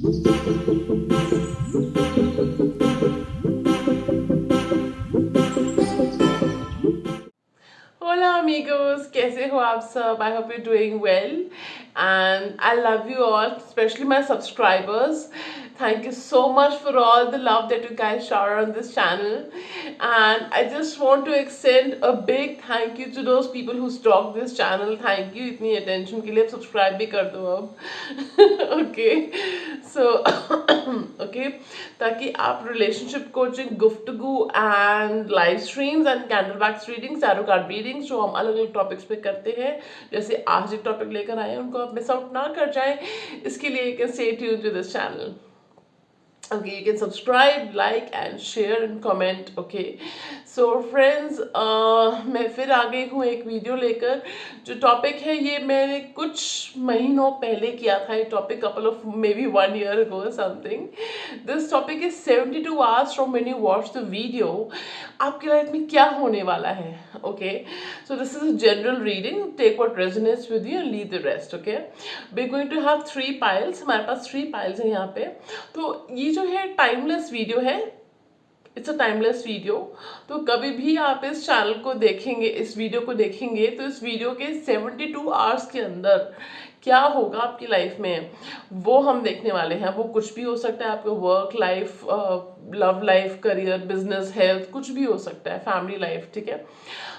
Hola amigos, कैसे हो आप सब? I hope you're doing well and I love you all, especially my subscribers. Thank you so much for all the love that you guys shower on this channel, and I just want to extend a big thank you to those people who stalk this channel. Thank you इतनी attention के लिए. Subscribe भी कर दो अब. Okay, so okay, ताकि आप relationship coaching, गुफ्तगू and live streams and candle wax readings, tarot card readings जो हम अलग अलग टॉपिक्स पे करते हैं, जैसे आज एक टॉपिक लेकर आए हैं, उनको आप मिस आउट ना कर जाएं. इसके लिए you can stay tuned to this channel. Okay, you can subscribe, like and share and comment. Okay, so friends, मैं फिर आ गई हूँ एक वीडियो लेकर. जो टॉपिक है ये मैंने कुछ महीनों पहले किया था. ये topic couple of maybe 1 year ago something. This topic is 72 hours from when you watch the video. आपकी लाइफ में क्या होने वाला है. Okay, so this is a general reading. Take what resonates with you and leave the rest. Okay, we are going to have 3 piles. हमारे पास 3 piles हैं यहाँ पे. तो ये जो है टाइमलेस वीडियो है. It's a timeless video. तो कभी भी आप इस चैनल को देखेंगे, इस वीडियो को देखेंगे, तो इस वीडियो के 72 hours के अंदर क्या होगा आपकी लाइफ में वो हम देखने वाले हैं. वो कुछ भी हो सकता है. आपका work life, love life, career, business, health, कुछ भी हो सकता है, फैमिली लाइफ. ठीक है,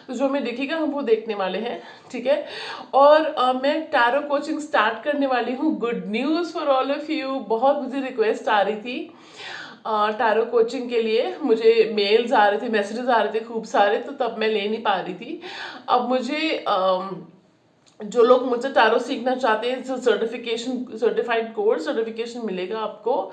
तो जो हमें दिखेगा हम वो देखने वाले हैं. ठीक है, और मैं टैरो कोचिंग स्टार्ट करने वाली हूँ. Good news for all of you. बहुत मुझे रिक्वेस्ट आ रही थी टैरो कोचिंग के लिए. मुझे मेल्स आ रहे थे, मैसेजेस आ रहे थे खूब सारे, तो तब मैं ले नहीं पा रही थी. अब मुझे जो लोग मुझसे टैरो सीखना चाहते हैं, सर्टिफाइड कोर्स सर्टिफिकेशन मिलेगा आपको.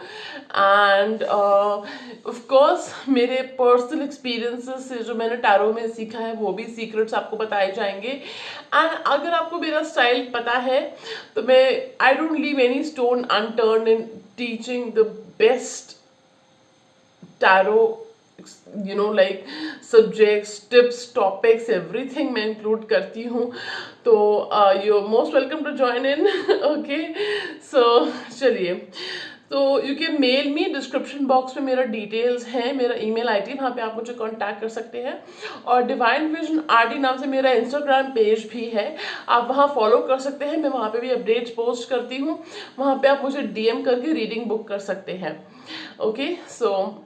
एंड ऑफ कोर्स मेरे पर्सनल एक्सपीरियंसेस से जो मैंने टैरो में सीखा है वो भी सीक्रेट्स आपको बताए जाएंगे. एंड अगर आपको मेरा स्टाइल पता है तो मैं I don't leave any stone unturn in teaching the best tarot, you know, like subjects, tips, topics, everything मैं इंक्लूड करती हूँ. तो you are most welcome to join in. Okay, so चलिए. तो you can mail me. Description box में मेरा details है, मेरा ईमेल आईडी, वहाँ पे आप मुझे कांटेक्ट कर सकते हैं. और डिवाइन विजन आरडी नाम से मेरा इंस्टाग्राम पेज भी है, आप वहाँ फॉलो कर सकते हैं. मैं वहाँ पे भी अपडेट्स पोस्ट करती हूँ. वहाँ पे आप मुझे डीएम करके रीडिंग बुक कर सकते हैं. Okay, so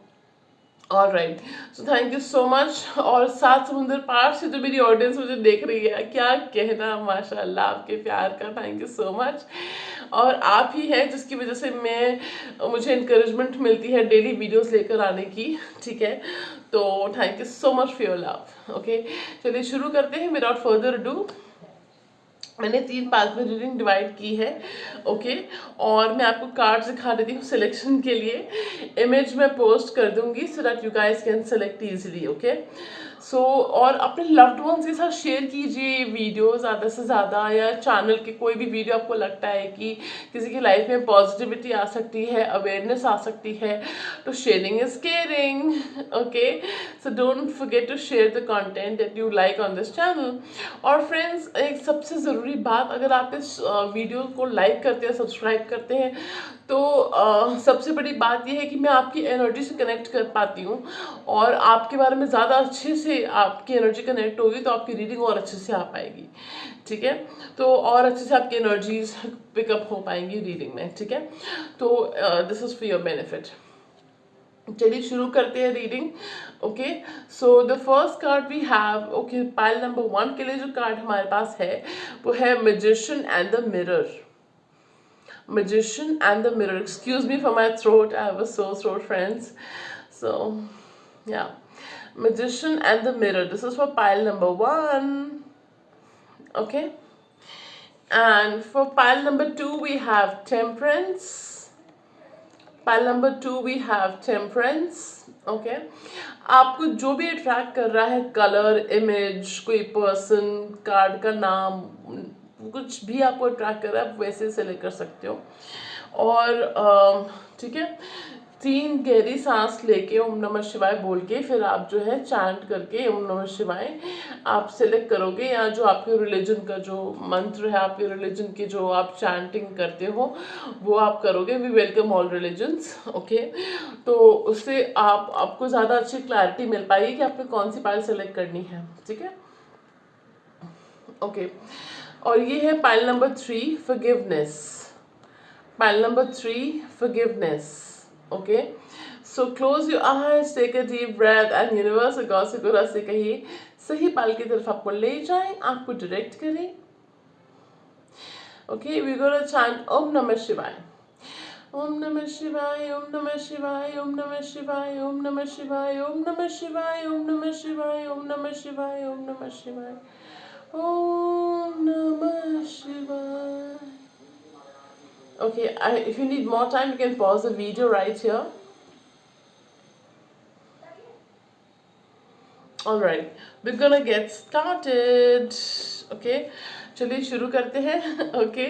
all right, so thank you so much. और 7 समुंदर पार से जो मेरी ऑडियंस मुझे देख रही है, क्या कहना, माशाल्लाह आपके प्यार का. Thank you so much. और आप ही हैं जिसकी वजह से मुझे इंकरेजमेंट मिलती है डेली वीडियोस लेकर आने की. ठीक है, तो thank you so much for your love. Okay, चलिए शुरू करते हैं विदाउट फर्दर डू. मैंने 3 पार्ट में रीडिंग डिवाइड की है. ओके, और मैं आपको कार्ड दिखा देती हूँ सिलेक्शन के लिए. इमेज मैं पोस्ट कर दूंगी so that you guys can select easily. Okay, so और अपने लव्ड वंस के साथ शेयर कीजिए वीडियो ज़्यादा से ज़्यादा, या चैनल के कोई भी वीडियो आपको लगता है कि किसी की लाइफ में पॉजिटिविटी आ सकती है, अवेयरनेस आ सकती है, तो sharing is caring. Okay, so don't forget to share the content that you like on this channel. और फ्रेंड्स, एक सबसे ज़रूरी बात, अगर आप इस वीडियो को लाइक करते हैं, सब्सक्राइब करते हैं, तो सबसे बड़ी बात यह है कि मैं आपकी एनर्जी से कनेक्ट कर पाती हूँ, और आपके बारे में ज़्यादा अच्छे से आपकी एनर्जी कनेक्ट होगी तो आपकी रीडिंग और अच्छे से आ पाएगी. ठीक है, तो और अच्छे से आपकी एनर्जीज पिकअप हो पाएंगी रीडिंग में. ठीक है, तो this is for your benefit. चलिए शुरू करते हैं reading. Okay, so the first card we have. Okay, pile number 1 के लिए जो कार्ड हमारे पास है वो है magician and the mirror. Magician and the mirror. Excuse me for my throat, I have a sore throat, friends. So yeah, Magician and the mirror. This is for pile number 1. Okay, and for pile number 2 we have Temperance. Pile number 2 we have Temperance. Okay, आपको जो भी attract कर रहा है, colour, image, कोई person, card का नाम, कुछ भी आपको अट्रैक्ट कर रहा है, आप वैसे सेलेक्ट कर सकते हो. और ठीक है, 3 गहरी सांस लेके ओम नमः शिवाय बोल के फिर आप जो है चैंट करके ओम नमः शिवाय आप सिलेक्ट करोगे, या जो आपके रिलीजन का जो मंत्र है, आपके रिलीजन की जो आप चैंटिंग करते हो वो आप करोगे। We welcome all religions, okay. तो उससे आपको ज़्यादा अच्छी क्लैरिटी मिल पाएगी कि आपको कौन सी पायल सेलेक्ट करनी है, ठीक है, ओके। और ये है pile number 3, forgiveness. Pile number 3, forgiveness. Okay. So close your eyes, take a deep breath and universe गौ से गुरा से कहिए सही पाल की तरफ आपको ले जाएं, आपको डायरेक्ट करें। Okay, we're gonna chant Om Namah Shivaya. Om Namah Shivaya, Om Namah Shivaya, Om Namah Shivaya, Om Namah Shivaya, Om Namah Shivaya, Om Namah Shivaya, Om Namah Shivaya, Om Namah Shivaya, Om Namah Shivaya. Okay, if you need more time, you can pause the video right here. Alright, we're gonna get started. Okay, चलिए शुरू करते हैं. Okay,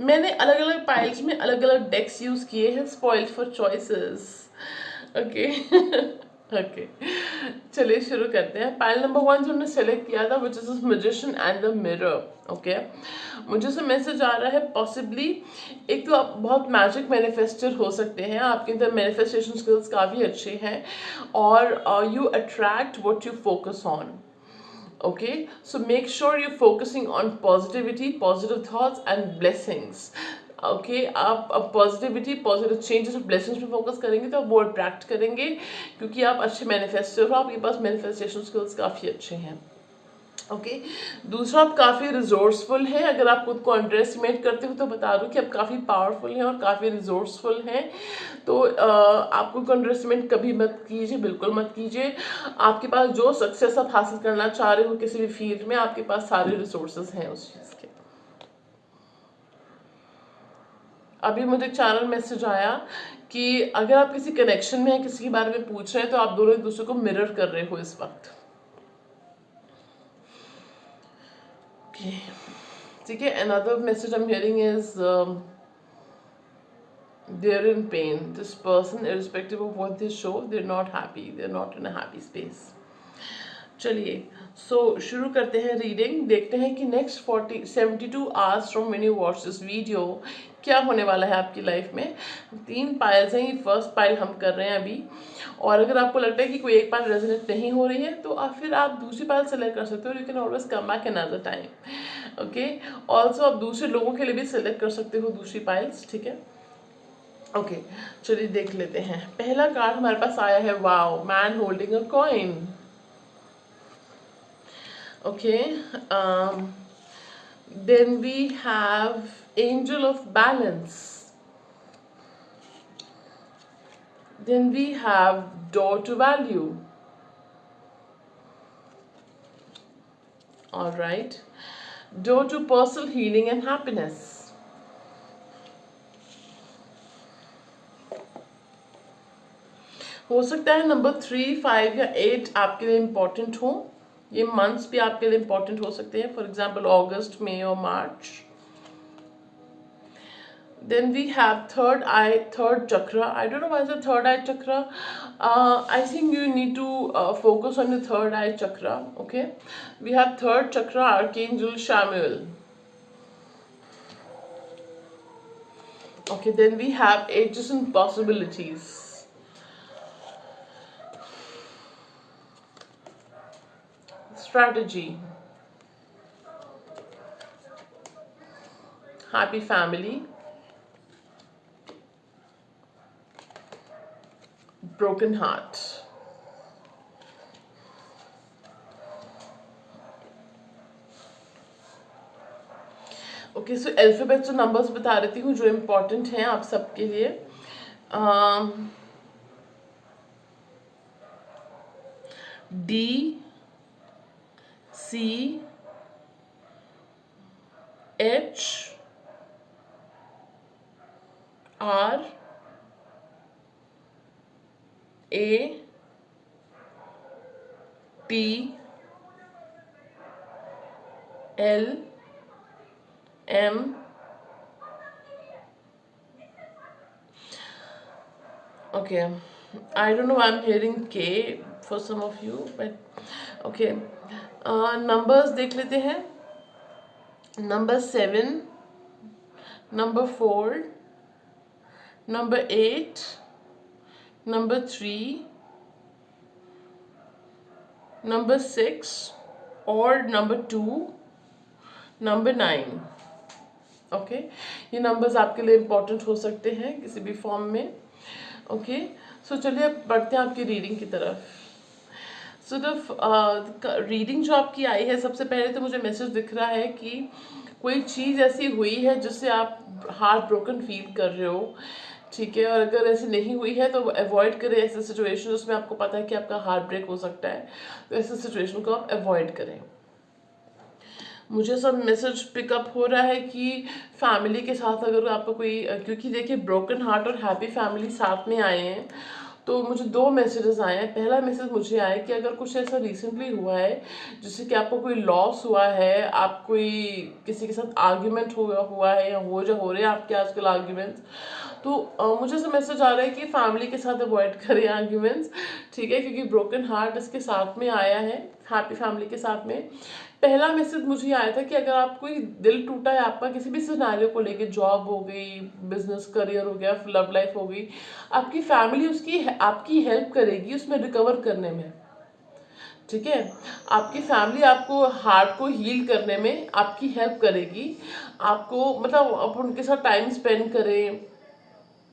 मैंने अलग अलग piles में अलग अलग डेक्स यूज़ किए हैं, spoiled for choices. Okay okay, चलिए शुरू करते हैं. पाइल नंबर 1 जो हमने सेलेक्ट किया था which is magician and the mirror. Okay, मुझे से मैसेज आ रहा है पॉसिबली एक तो आप बहुत मैजिक मैनिफेस्टर हो सकते हैं, आपके अंदर मैनिफेस्टेशन स्किल्स काफ़ी अच्छे हैं, और you attract what you focus on. Okay, so make sure you're focusing on positivity, positive thoughts and blessings. Okay, आप पॉजिटिविटी, पॉजिटिव चेंजेस और ब्लेसिंग्स पे फोकस करेंगे तो आप वो अट्रैक्ट करेंगे, क्योंकि आप अच्छे मैनिफेस्टर हो, आपके पास मैनिफेस्टेशन स्किल्स काफ़ी अच्छे हैं. ओके, दूसरा आप काफ़ी रिजोर्सफुल हैं. अगर आप खुद को अंडर एस्टिमेट करते हो तो बता दूं कि आप काफ़ी पावरफुल हैं और काफ़ी रिजोर्सफुल हैं. तो आप खुद को अंडर एस्टिमेट कभी मत कीजिए, बिल्कुल मत कीजिए. आपके पास जो सक्सेस आप हासिल करना चाह रहे हो किसी भी फील्ड में, आपके पास सारे रिसोर्सेज हैं उस चीज़ के. अभी मुझे एक चैनल मैसेज आया कि अगर आप किसी कनेक्शन में हैं, किसी के बारे में पूछ रहे हैं, तो आप दोनों एक दूसरे को मिरर कर रहे हो इस वक्त. ठीक है, another message I'm hearing is they're in pain. This person, irrespective of what they show, they're not happy. They're not in a happy space. चलिए, शुरू करते हैं रीडिंग. देखते हैं कि next 72 hours from when you watch this video क्या होने वाला है आपकी लाइफ में. 3 पायल्स हैं, ये फर्स्ट पायल हम कर रहे हैं अभी. और अगर आपको लगता है कि कोई एक पायल रेजोनेट नहीं हो रही है तो फिर आप दूसरी पायल सेलेक्ट कर सकते हो. You can always come back another time. Okay, also आप दूसरे लोगों के लिए भी सेलेक्ट कर सकते हो दूसरी पाइल्स, ठीक है. ओके, चलिए देख लेते हैं. पहला कार्ड हमारे पास आया है, wow, man holding a coin. Okay, then we have angel of balance. Then we have door to value. All right, door to personal healing and happiness. हो सकता है नंबर 3, 5 या 8 आपके लिए इम्पोर्टेंट हो. ये मंथ्स भी आपके लिए इम्पोर्टेंट हो सकते हैं, फॉर एग्जाम्पल अगस्त, मई और मार्च. Then we have third eye, third chakra. I don't know why is the third eye chakra. I think you need to focus on the third eye chakra. Okay, we have third chakra, Archangel Samuel. Okay, then we have ages and possibilities. Strategy, happy family, broken heart. Okay, so alphabets और numbers बता देती हूँ जो important हैं आप सबके लिए. D, C, H, R, A, T, L, M, Okay, I don't know why I'm hearing K for some of you, but okay. Numbers देख लेते हैं. Number 7, number 4, number 8, number 3, number 6, और number 2, number 9. ओके, ये numbers आपके लिए important हो सकते हैं किसी भी फॉर्म में. ओके, सो चलिए अब बढ़ते हैं आपकी रीडिंग की तरफ. सो द रीडिंग जो आपकी आई है, सबसे पहले तो मुझे मैसेज दिख रहा है कि कोई चीज़ ऐसी हुई है जिससे आप हार्ट ब्रोकन फील कर रहे हो. ठीक है, और अगर ऐसी नहीं हुई है तो अवॉइड करें ऐसे सिचुएशन जिसमें आपको पता है कि आपका हार्ट ब्रेक हो सकता है. तो ऐसे सिचुएशन को आप अवॉइड करें. मुझे सब मैसेज पिकअप हो रहा है कि फैमिली के साथ अगर आपको कोई, क्योंकि देखिए ब्रोकन हार्ट और हैप्पी फैमिली साथ में आए हैं, तो मुझे 2 मैसेजेस आए हैं. पहला मैसेज मुझे आया कि अगर कुछ ऐसा रिसेंटली हुआ है जिससे कि आपको कोई लॉस हुआ है, आप कोई किसी के साथ आर्ग्यूमेंट हुआ है या हो रहे हैं आपके आजकल आर्ग्यूमेंट्स, तो मुझे ऐसा मैसेज आ रहा है कि फैमिली के साथ अवॉइड करें आर्ग्यूमेंट्स. ठीक है, क्योंकि ब्रोकन हार्ट इसके साथ में आया है, हैप्पी फैमिली के साथ में. पहला मैसेज मुझे आया था कि अगर आप कोई दिल टूटा है आपका किसी भी सिनेरियो को लेके, जॉब हो गई, बिजनेस करियर हो गया, लव लाइफ हो गई, आपकी फैमिली उसकी आपकी हेल्प करेगी उसमें रिकवर करने में. ठीक है, आपकी फैमिली आपको हार्ट को हील करने में आपकी हेल्प करेगी. आपको मतलब आप उनके साथ टाइम स्पेंड करें,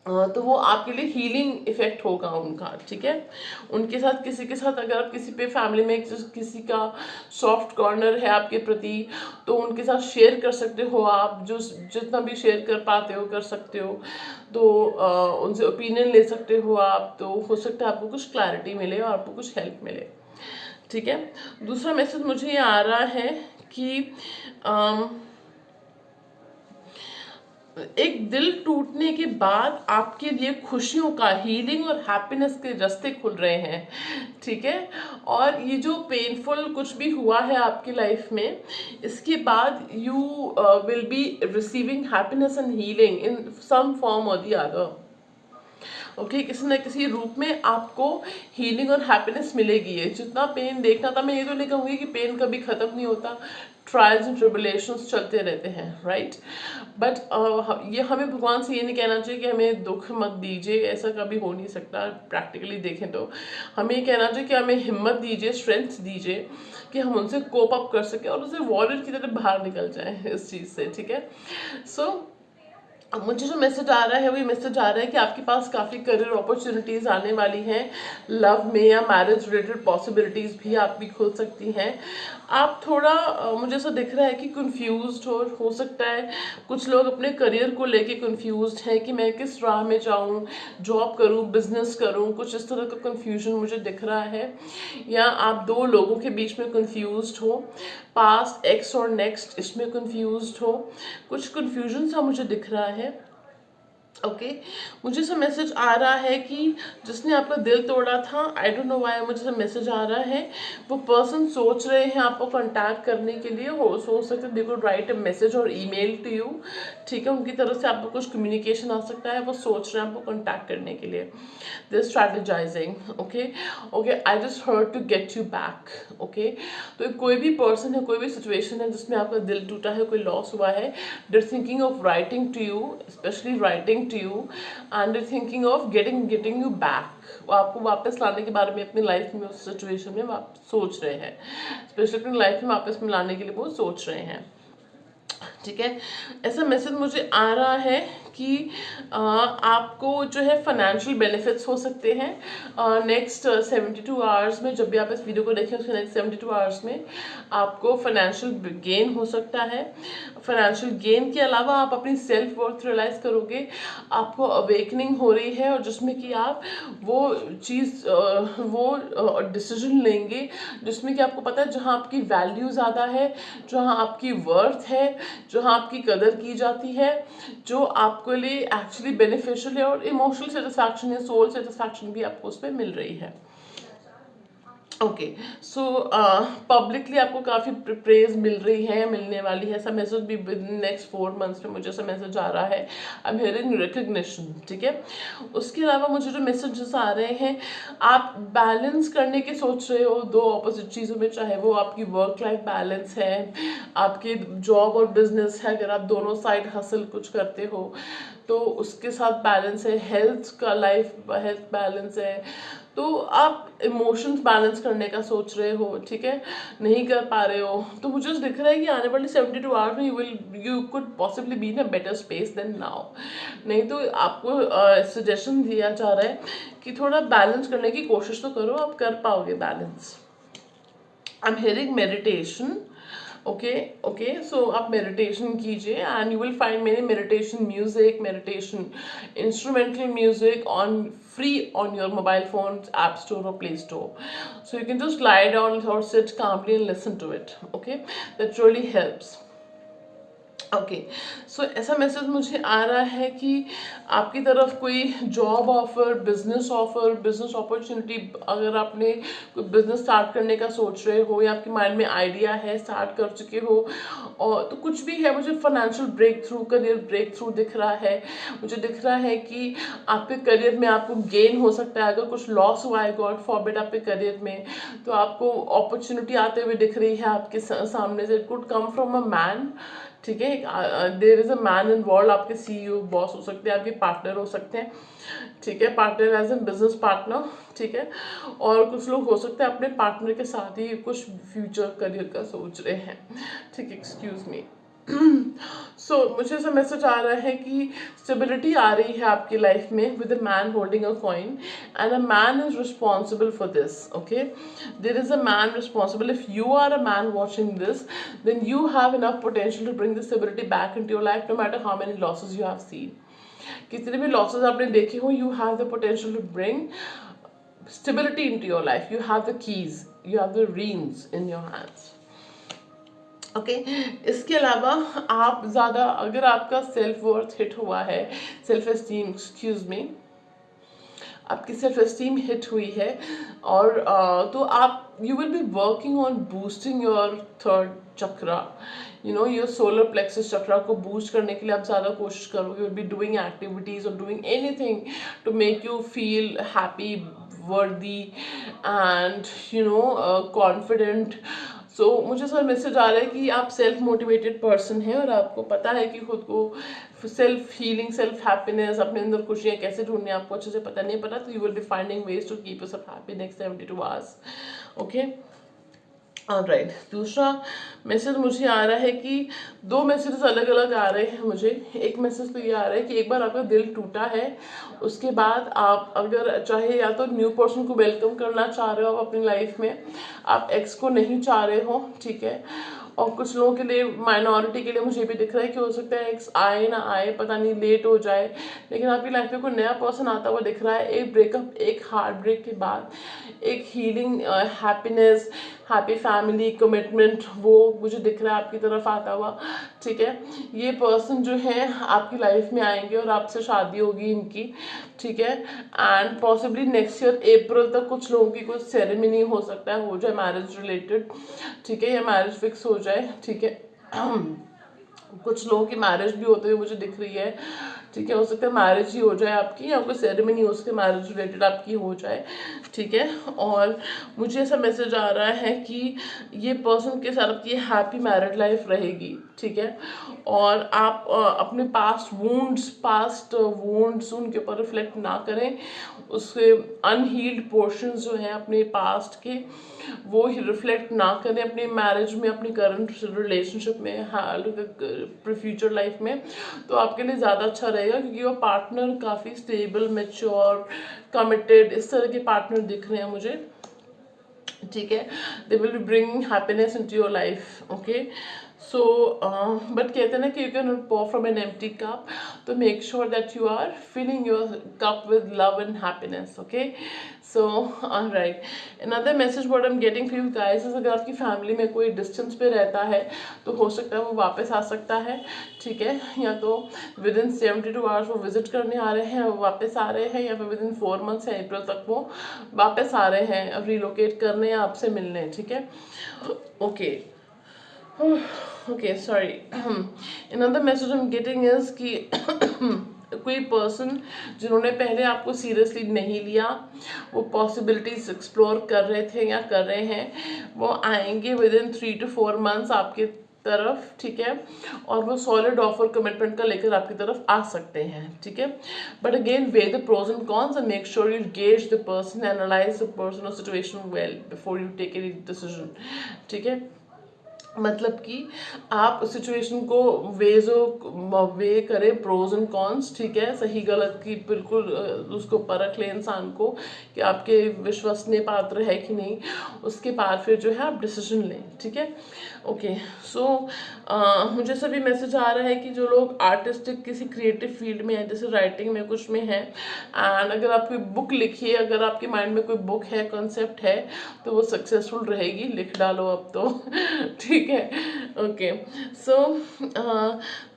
तो वो आपके लिए हीलिंग इफेक्ट होगा उनका. ठीक है, उनके साथ किसी के साथ अगर आप किसी पे फैमिली में किसी का सॉफ्ट कॉर्नर है आपके प्रति, तो उनके साथ शेयर कर सकते हो आप, जो जितना भी शेयर कर पाते हो कर सकते हो. तो उनसे ओपिनियन ले सकते हो आप, तो हो सकता है आपको कुछ क्लैरिटी मिले और आपको कुछ हेल्प मिले. ठीक है, दूसरा मैसेज मुझे ये आ रहा है कि एक दिल टूटने के बाद आपके लिए खुशियों का, हीलिंग और हैप्पीनेस के रास्ते खुल रहे हैं. ठीक है, और ये जो पेनफुल कुछ भी हुआ है आपकी लाइफ में, इसके बाद you will be receiving happiness and healing in some form और द अदर. ओके, किसी न किसी रूप में आपको हीलिंग और हैप्पीनेस मिलेगी. है जितना पेन देखना था, मैं ये तो नहीं कहूँगी कि पेन कभी ख़त्म नहीं होता, ट्रायल्स एंड ट्रिबुलेशंस चलते रहते हैं, राइट. बट ये हमें भगवान से ये नहीं कहना चाहिए कि हमें दुख मत दीजिए, ऐसा कभी हो नहीं सकता. प्रैक्टिकली देखें तो हमें ये कहना चाहिए कि हमें हिम्मत दीजिए, स्ट्रेंथ दीजिए कि हम उनसे कोप अप कर सकें और उसे वॉरियर की तरह बाहर निकल जाए इस चीज़ से. ठीक है, सो अब मुझे जो मैसेज आ रहा है वो ये मैसेज आ रहा है कि आपके पास काफ़ी करियर अपॉर्चुनिटीज़ आने वाली हैं. लव में या मैरिज रिलेटेड पॉसिबिलिटीज़ भी आपकी खुल सकती हैं. आप थोड़ा मुझे ऐसा दिख रहा है कि कंफ्यूज्ड हो सकता है. कुछ लोग अपने करियर को लेके कंफ्यूज्ड हैं कि मैं किस राह में जाऊं, जॉब करूं, बिजनेस करूं, कुछ इस तरह का कंफ्यूजन मुझे दिख रहा है. या आप 2 लोगों के बीच में कंफ्यूज्ड हो, पास्ट, एक्स और नेक्स्ट, इसमें कंफ्यूज्ड हो. कुछ कंफ्यूजन सा मुझे दिख रहा है. ओके, मुझे ऐसा मैसेज आ रहा है कि जिसने आपका दिल तोड़ा था, आई डोंट नो व्हाई मुझे ऐसा मैसेज आ रहा है, वो पर्सन सोच रहे हैं आपको कांटेक्ट करने के लिए. हो सकता है they could write a message और ईमेल टू यू. ठीक है, उनकी तरफ से आपको कुछ कम्युनिकेशन आ सकता है, वो सोच रहे हैं आपको कांटेक्ट करने के लिए. They strategizing. Okay, I just heard to get you back. Okay, तो कोई भी पर्सन है, कोई भी सिचुएशन है जिसमें आपका दिल टूटा है, कोई लॉस हुआ है, they are thinking of writing to you, specially writing to you, and they're thinking of getting you back. वो आपको वापस लाने के बारे में अपनी लाइफ में, उस सिचुएशन में आप सोच रहे हैं, स्पेशली अपनी लाइफ में वापस में लाने के लिए वो सोच रहे हैं. ठीक है, ऐसा मैसेज मुझे आ रहा है कि आपको जो है फाइनेंशियल बेनिफिट्स हो सकते हैं नेक्स्ट 72 आवर्स में. जब भी आप इस वीडियो को देखें उसके नेक्स्ट 72 आवर्स में आपको फाइनेंशियल गेन हो सकता है. फाइनेंशियल गेन के अलावा आप अपनी सेल्फ वर्थ रियलाइज करोगे, आपको अवेकनिंग हो रही है, और जिसमें कि आप वो चीज़ वो डिसीजन लेंगे जिसमें कि आपको पता है जहाँ आपकी वैल्यू ज़्यादा है, जहाँ आपकी वर्थ है, जहाँ आपकी कदर की जाती है, जो आपके लिए एक्चुअली बेनिफिशियल है, और इमोशनल सेटिस्फैक्शन या सोल सेटिस्फैक्शन भी आपको उस पर मिल रही है. ओके, सो पब्लिकली आपको काफ़ी प्रेज मिल रही है, मिलने वाली है। ऐसा मैसेज भी विद नेक्स्ट 4 मंथ्स में मुझे ऐसा मैसेज आ रहा है। आई एम हियरिंग रिकग्निशन, ठीक है। उसके अलावा मुझे जो मैसेजेस आ रहे हैं, आप बैलेंस करने की सोच रहे हो दो ऑपोजिट चीज़ों में, चाहे वो आपकी वर्क लाइफ बैलेंस है, आपके जॉब और बिजनेस है, अगर आप दोनों साइड हसल कुछ करते हो तो उसके साथ बैलेंस है, हेल्थ का लाइफ हेल्थ बैलेंस है, तो आप इमोशंस बैलेंस करने का सोच रहे हो, ठीक है, नहीं कर पा रहे हो, तो मुझे दिख रहा है कि आने वाले 72 आवर्स में you could possibly be in a better space than now. नहीं तो आपको सजेशन दिया जा रहा है कि थोड़ा बैलेंस करने की कोशिश तो करो, आप कर पाओगे balance. I am hearing meditation. Okay okay, so आप मेडिटेशन कीजिए and you will find many meditation music, meditation instrumental music on free on your mobile phone app store or play store, so you can just lie down or sit calmly and listen to it. Okay, that really helps. Okay, so ऐसा message मुझे आ रहा है कि आपकी तरफ कोई job offer, business opportunity, अगर आपने कोई बिजनेस स्टार्ट करने का सोच रहे हो या आपके माइंड में आइडिया है, स्टार्ट कर चुके हो, और तो कुछ भी है, मुझे financial breakthrough, career breakthrough दिख रहा है। मुझे दिख रहा है कि आपके करियर में आपको गेन हो सकता है। अगर कुछ लॉस हुआ है, गॉड फॉरबिड, आपके करियर में, तो आपको अपॉर्चुनिटी आते हुए दिख रही है आपके सामने से। It could come from a man, ठीक है, देर इज अ मैन इन्वॉल्व, आपके सीईओ बॉस हो सकते हैं, आपके पार्टनर हो सकते हैं, ठीक है, partner as an business partner, ठीक है। और कुछ लोग हो सकते हैं अपने पार्टनर के साथ ही कुछ फ्यूचर करियर का सोच रहे हैं, ठीक है, एक्सक्यूज मी। सो मुझे ऐसा मैसेज आ रहा है कि स्टेबिलिटी आ रही है आपकी लाइफ में with a man holding a coin and a man is responsible for this. Okay, there is a man responsible. If you are a man watching this, then you have enough potential to bring the stability back into your life, no matter how many losses you have seen. कितने भी losses आपने देखे हो, you have the potential to bring stability into your life. You have the keys, you have the reins in your hands. Okay, इसके अलावा आप ज़्यादा, अगर आपका सेल्फ वर्थ हिट हुआ है, सेल्फ एस्टीम, एक्सक्यूज मी, आपकी सेल्फ एस्टीम हिट हुई है, और तो आप you will be working on boosting your third chakra, you know your solar plexus chakra को बूस्ट करने के लिए आप ज़्यादा कोशिश करोगे। You will be doing activities और doing anything to make you feel happy, worthy and you know confident. So मुझे सर मैसेज आ रहा है कि आप सेल्फ मोटिवेटेड पर्सन हैं और आपको पता है कि खुद को सेल्फ हीलिंग, सेल्फ हैप्पीनेस, अपने अंदर खुशियाँ कैसे ढूंढनी आपको अच्छे से पता नहीं पता, तो you will be finding ways to keep yourself happy next 72 hours. Okay, alright, दूसरा मैसेज मुझे आ रहा है कि दो मैसेजेस अलग अलग आ रहे हैं मुझे। एक मैसेज तो ये आ रहा है कि एक बार आपका दिल टूटा है, उसके बाद आप अगर चाहे या तो न्यू पर्सन को वेलकम करना चाह रहे हो आप अपनी लाइफ में, आप एक्स को नहीं चाह रहे हो, ठीक है। और कुछ लोगों के लिए, माइनॉरिटी के लिए मुझे भी दिख रहा है कि हो सकता है एक्स आए ना आए, पता नहीं, लेट हो जाए, लेकिन आपकी लाइफ में कोई नया पर्सन आता हुआ दिख रहा है। एक ब्रेकअप, एक हार्ट ब्रेक के बाद एक healing, happiness, happy family, commitment, वो मुझे दिख रहा है आपकी तरफ आता हुआ, ठीक है। ये पर्सन जो है आपकी लाइफ में आएंगे और आपसे शादी होगी इनकी, ठीक है। एंड पॉसिबली नेक्स्ट ईयर अप्रैल तक कुछ लोगों की कुछ सेरेमनी हो सकता है, हो जाए मैरिज रिलेटेड, ठीक है, या मैरिज फिक्स हो जाए, ठीक है। कुछ लोगों की मैरिज भी होते हुए मुझे दिख रही है, ठीक है, हो सकता है मैरिज ही हो जाए आपकी, या कोई सेरेमनी हो उसके मैरिज रिलेटेड आपकी हो जाए, ठीक है। और मुझे ऐसा मैसेज आ रहा है कि ये पर्सन के साथ आपकी हैप्पी मैरिड लाइफ रहेगी, ठीक है। और आप अपने पास्ट वूंड्स उनके ऊपर रिफ्लेक्ट ना करें, उसके अनहील्ड पोर्शंस जो हैं अपने पास्ट के, वो ही रिफ्लेक्ट ना करें अपनी मैरिज में, अपनी करंट रिलेशनशिप में, फ्यूचर लाइफ में, तो आपके लिए ज़्यादा अच्छा रहेगा, क्योंकि वो पार्टनर काफ़ी स्टेबल, मैच्योर, कमिटेड, इस तरह के पार्टनर दिख रहे हैं मुझे, ठीक है। They will be bringing happiness into your life. Okay, so but कहते हैं ना कि you can not pour from an empty cup, तो make sure that you are filling your cup with love and happiness. Okay, so all right, another message what I'm getting for you guys is, अगर आपकी family में कोई distance पे रहता है तो हो सकता है वो वापस आ सकता है, ठीक है, या तो विद इन 72 आवर्स वो विजिट करने आ रहे हैं, वो वापस आ रहे हैं, या फिर विद इन 4 मंथ्स या अप्रैल तक वो वापस आ रहे हैं अब रिलोकेट करने या आपसे मिलने, ठीक है. Okay, okay sorry. Another message I am getting is कि कोई पर्सन जिन्होंने पहले आपको सीरियसली नहीं लिया, वो पॉसिबिलिटीज एक्सप्लोर कर रहे थे या कर रहे हैं, वो आएंगे विद इन 3 to 4 मंथ्स आपके तरफ, ठीक है, और वो सॉलिड ऑफर कमिटमेंट का लेकर आपकी तरफ आ सकते हैं, ठीक है. But again weigh the pros and cons and make sure you gauge the person, analyze the person और situation well before you take any decision, ठीक है. मतलब कि आप सिचुएशन को वे करें, प्रोज एंड कॉन्स, ठीक है, सही गलत की बिल्कुल उसको परख लें इंसान को कि आपके विश्वसनीय पात्र है कि नहीं, उसके बाद फिर जो है आप डिसीजन लें, ठीक है. ओके, सो मुझे सभी मैसेज आ रहा है कि जो लोग आर्टिस्टिक किसी क्रिएटिव फील्ड में है, जैसे राइटिंग में कुछ में है, एंड अगर आप कोई बुक लिखिए, अगर आपके माइंड में कोई बुक है, कॉन्सेप्ट है, तो वो सक्सेसफुल रहेगी. लिख डालो अब तो ठीक है. Okay, so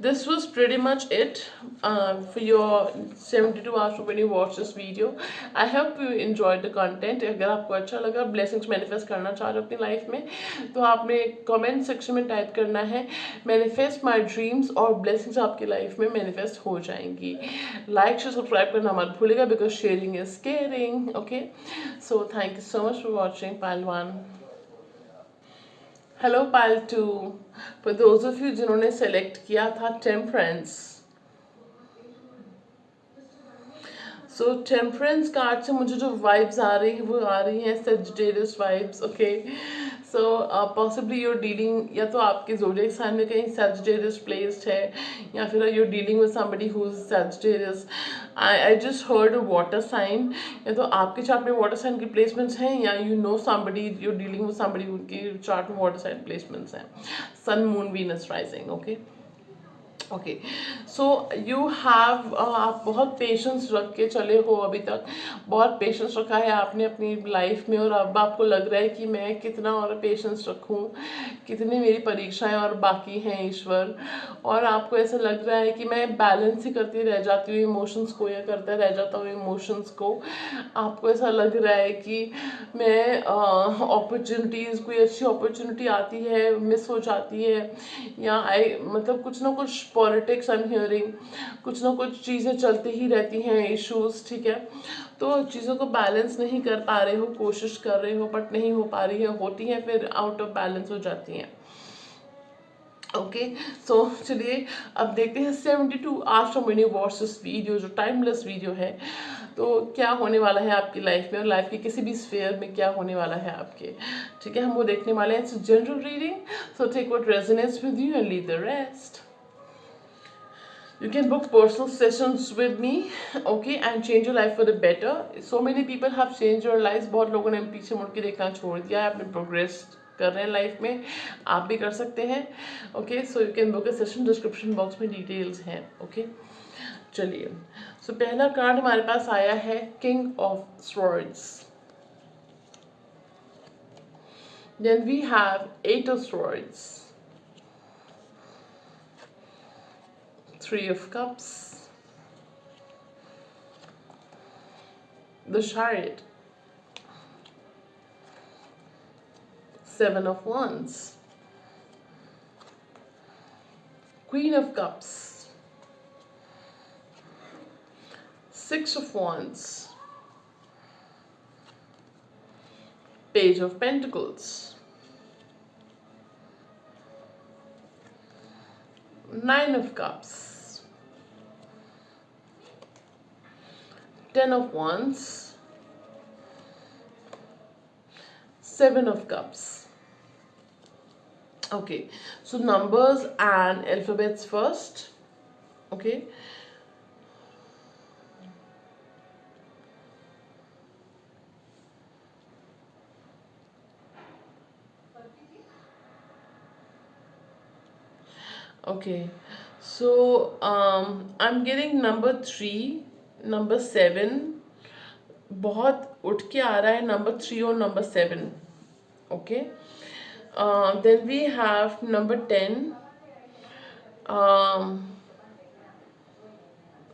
this was pretty much it for your 72 hours when you watch this video. I hope you enjoyed the content. अगर आपको अच्छा लगा, ब्लेसिंग्स मैनिफेस्ट करना चाह रहे हो अपनी लाइफ में, तो आपने कमेंट सेक्शन में टाइप करना है मैनिफेस्ट माय ड्रीम्स, और ब्लेसिंग्स आपकी लाइफ में मैनिफेस्ट हो जाएंगी. लाइक शेयर सब्सक्राइब करना मत भूलिएगा, because sharing is caring. Okay, so thank you so much for watching pile 1. Hello pile 2. For those of you जिन्होंने सेलेक्ट किया था टेम्परेंस, सो टेम्परेंस कार्ड से मुझे जो वाइब्स आ रही हैं वो आ रही हैं Sagittarius vibes. Okay, so possibly you're dealing, या तो आपके ज़ोडिएक साइन में कहीं सेजिटेरियस प्लेस्ड है, या फिर you're dealing with somebody who is Sagittarius. I just heard water sign, या तो आपके चार्ट में वाटर साइन की प्लेसमेंट्स हैं, या you know somebody you're dealing with somebody उनकी चार्ट में वाटर साइन प्लेसमेंट्स हैं. Sun moon Venus rising. Okay, okay, so you have, आप बहुत पेशेंस रख के चले हो अभी तक, बहुत पेशेंस रखा है आपने अपनी लाइफ में, और अब आपको लग रहा है कि मैं कितना और पेशेंस रखूं, कितनी मेरी परीक्षाएं और बाकी हैं ईश्वर, और आपको ऐसा लग रहा है कि मैं बैलेंस ही करती रह जाती हूँ इमोशंस को, या करता रह जाता हूँ इमोशंस को. आपको ऐसा लग रहा है कि मैं अपॉर्चुनिटीज़, कोई अच्छी अपॉर्चुनिटी आती है मिस हो जाती है, या आई मतलब कुछ ना कुछ पॉलिटिक्स आई एम हियरिंग, कुछ ना कुछ चीज़ें चलती ही रहती हैं, इश्यूज, ठीक है. तो चीज़ों को बैलेंस नहीं कर पा रहे हो, कोशिश कर रहे हो बट नहीं हो पा रही है, होती हैं फिर आउट ऑफ बैलेंस हो जाती हैं. ओके, सो चलिए अब देखते हैं 72 hours from when you watch this video, जो टाइमलेस वीडियो है, तो क्या होने वाला है आपकी लाइफ में, और लाइफ के किसी भी स्फेयर में क्या होने वाला है आपके, ठीक है. हम वो देखने वाले हैं. It's general reading, so take what resonates with you and leave the rest. You can book personal sessions with me, okay, and change your life for the better. So many people have changed your lives. बहुत लोगों ने पीछे मुड़ के देखना छोड़ दिया है, अपने प्रोग्रेस कर रहे हैं लाइफ में, आप भी कर सकते हैं. Okay, so you can book a session, description box में डिटेल्स हैं. ओके, चलिए. सो पहला कार्ड हमारे पास आया है king of swords. Then we have eight of swords, Three of Cups, the Chariot, Seven of Wands, Queen of Cups, Six of Wands, Page of Pentacles, Nine of Cups, Ten of Wands, Seven of Cups. Okay, so numbers and alphabets first. Okay, Okay, so I'm getting number 3, number 7. बहुत उठ के आ रहा है number 3 और number 7. Okay, then we have number 10, um,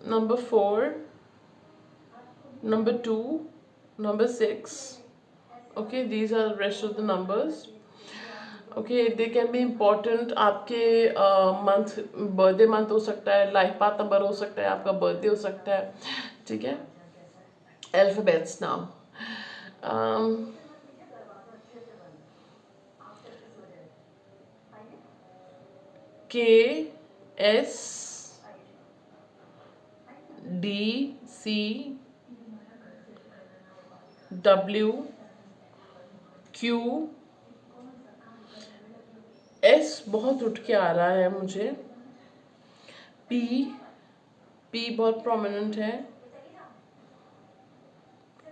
number 4, number 2, number 6. Okay, these are the rest of the numbers. Okay, they can be important आपके month, birthday month हो सकता है, लाइफ पाथ नंबर हो सकता है, आपका बर्थडे हो सकता है. ठीक है. Alphabets now. KSDCW एस बहुत उठ के आ रहा है मुझे. पी बहुत प्रोमिनेंट है.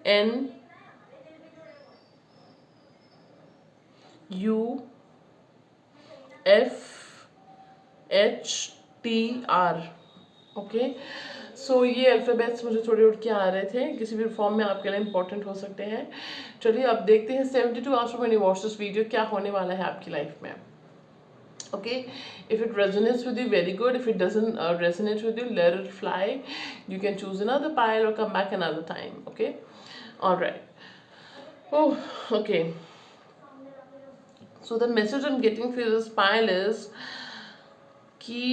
N, U, F, H, T, R. Okay, so ये अल्फ़ाबेट्स मुझे थोड़े उठ के आ रहे थे, किसी भी फॉर्म में आपके लिए इंपॉर्टेंट हो सकते हैं. चलिए अब देखते हैं 72 hours when you watch this video क्या होने वाला है आपकी लाइफ में. Okay, if it resonates with you, very good. If it doesn't resonate with you, let it fly. You can choose another pile or come back another time. Okay, all right. Oh, okay. So the message I'm getting for this pile is कि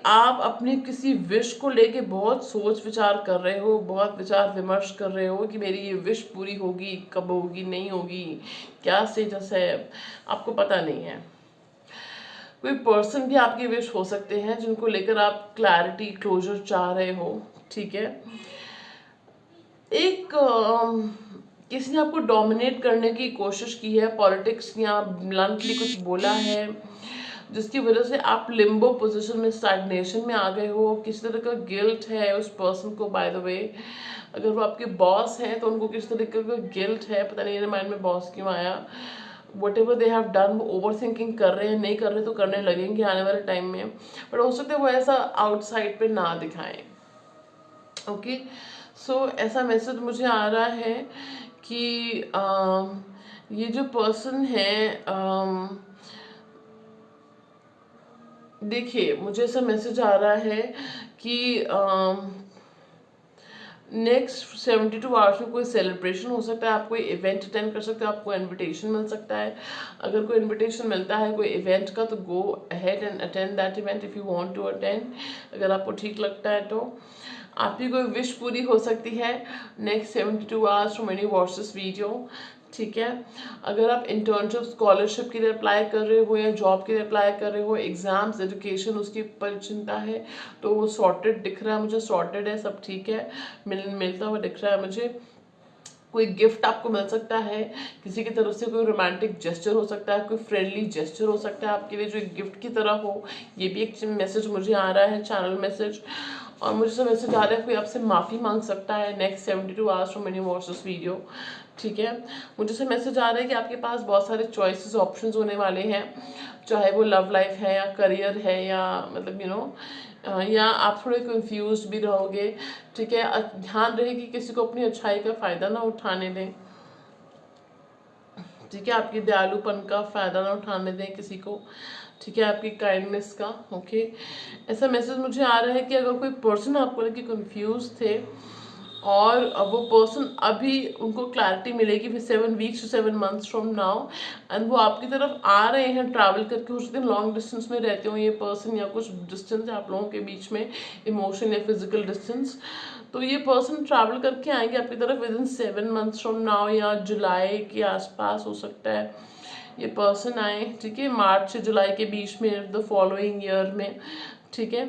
आप अपनी किसी wish को लेके बहुत सोच विचार कर रहे हो, बहुत विचार विमर्श कर रहे हो कि मेरी ये विश पूरी होगी, कब होगी, नहीं होगी, क्या स्टेटस है, आपको पता नहीं है. कोई पर्सन भी आपकी विश हो सकते हैं जिनको लेकर आप क्लैरिटी, क्लोजर चाह रहे हो. ठीक है. एक किसी ने आपको डोमिनेट करने की कोशिश की है, पॉलिटिक्स या ब्लंटली कुछ बोला है जिसकी वजह से आप लिम्बो पोजीशन में, स्टैग्नेशन में आ गए हो. किसी तरह का गिल्ट है उस पर्सन को. बाय द वे, अगर वो आपके बॉस हैं तो उनको किसी तरह का गिल्ट है, पता नहीं मेरे माइंड में बॉस क्यों आया. whatever they have done, वो ओवर थिंकिंग कर रहे हैं, नहीं कर रहे तो करने लगेंगे आने वाले टाइम में. बट हो सकता है वो ऐसा आउटसाइड पे ना दिखाएं. ओके, सो ऐसा मैसेज मुझे आ रहा है कि ये जो पर्सन है, देखिए मुझे ऐसा मैसेज आ रहा है कि नेक्स्ट 72 आवर्स में कोई सेलिब्रेशन हो सकता है, आप कोई इवेंट अटेंड कर सकते हो, आपको इनविटेशन मिल सकता है. अगर कोई इनविटेशन मिलता है कोई इवेंट का तो go ahead and attend that event if you want to attend, अगर आपको ठीक लगता है तो. आपकी कोई विश पूरी हो सकती है next 72 hours from when you watch this video. ठीक है. अगर आप इंटर्नशिप, स्कॉलरशिप के लिए अप्लाई कर रहे हो या जॉब के लिए अप्लाई कर रहे हो, एग्जाम्स, एजुकेशन, उसकी पर चिंता है तो वो सॉर्टेड दिख रहा है मुझे. सॉर्टेड है, सब ठीक है, मिलता हुआ दिख रहा है मुझे. कोई गिफ्ट आपको मिल सकता है किसी की तरफ से, कोई रोमांटिक जेस्चर हो सकता है, कोई फ्रेंडली जेस्चर हो सकता है आपके लिए जो एक गिफ्ट की तरह हो. ये भी एक मैसेज मुझे आ रहा है, चैनल मैसेज. और मुझे सब मैसेज आ रहा है कोई आपसे माफ़ी मांग सकता है next 72 hours from when you watch this video. ठीक है. मुझे से मैसेज आ रहा है कि आपके पास बहुत सारे चॉइसेस, ऑप्शंस होने वाले हैं, चाहे वो लव लाइफ है या करियर है या मतलब या आप थोड़े कंफ्यूज भी रहोगे. ठीक है. ध्यान रहे कि किसी को अपनी अच्छाई का फ़ायदा ना उठाने दें. ठीक है. आपकी दयालुपन का फ़ायदा ना उठाने दें किसी को. ठीक है. आपकी काइंडनेस का. ओके. ऐसा मैसेज मुझे आ रहा है कि अगर कोई पर्सन आपको लेके कंफ्यूज थे और वो पर्सन अभी उनको क्लैरिटी मिलेगी फिर 7 weeks to 7 months from now, and वो आपकी तरफ आ रहे हैं ट्रैवल करके. उस दिन लॉन्ग डिस्टेंस में रहते हो ये पर्सन या कुछ डिस्टेंस है आप लोगों के बीच में, इमोशन या फिजिकल डिस्टेंस. तो ये पर्सन ट्रैवल करके आएंगे आपकी तरफ with in 7 months from now या जुलाई के आसपास हो सकता है ये पर्सन आए. ठीक है. मार्च से जुलाई के बीच में द फॉलोइंग ईयर में. ठीक है.